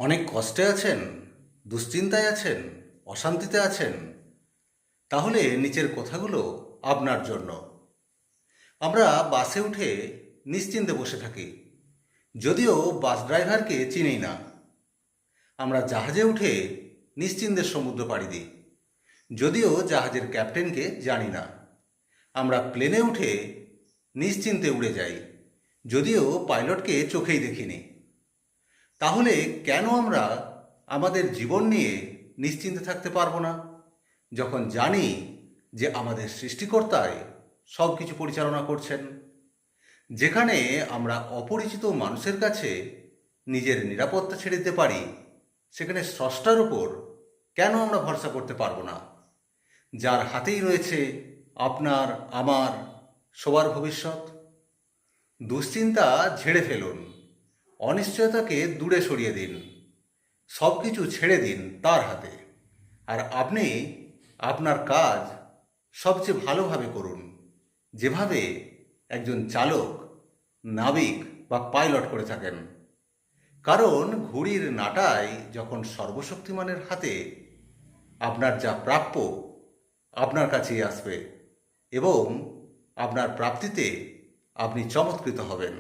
অনেক কষ্টে আছেন, দুশ্চিন্তায় আছেন, অশান্তিতে আছেন, তাহলে নিচের কথাগুলো আপনার জন্য। আমরা বাসে উঠে নিশ্চিন্তে বসে থাকি, যদিও বাস ড্রাইভারকে চিনি না। আমরা জাহাজে উঠে নিশ্চিন্তে সমুদ্র পাড়ি দিই, যদিও জাহাজের ক্যাপ্টেনকে জানি না। আমরা প্লেনে উঠে নিশ্চিন্তে উড়ে যাই, যদিও পাইলটকে চোখেই দেখিনি। তাহলে কেন আমরা আমাদের জীবন নিয়ে নিশ্চিন্তে থাকতে পারবো না, যখন জানি যে আমাদের সৃষ্টিকর্তাই সব কিছু পরিচালনা করছেন? যেখানে আমরা অপরিচিত মানুষের কাছে নিজের নিরাপত্তা ছেড়ে দিতে পারি, সেখানে স্রষ্টার উপর কেন আমরা ভরসা করতে পারবো না, যার হাতেই রয়েছে আপনার, আমার, সবার ভবিষ্যৎ? দুশ্চিন্তা ঝেড়ে ফেলুন, অনিশ্চয়তাকে দূরে সরিয়ে দিন, সব কিছু ছেড়ে দিন তার হাতে। আর আপনি আপনার কাজ সবচেয়ে ভালোভাবে করুন, যেভাবে একজন চালক, নাবিক বা পাইলট করে থাকেন। কারণ ঘড়ির নাটায় যখন সর্বশক্তিমানের হাতে, আপনার যা প্রাপ্য আপনার কাছেই আসবে এবং আপনার প্রাপ্তিতে আপনি চমৎকৃত হবেন।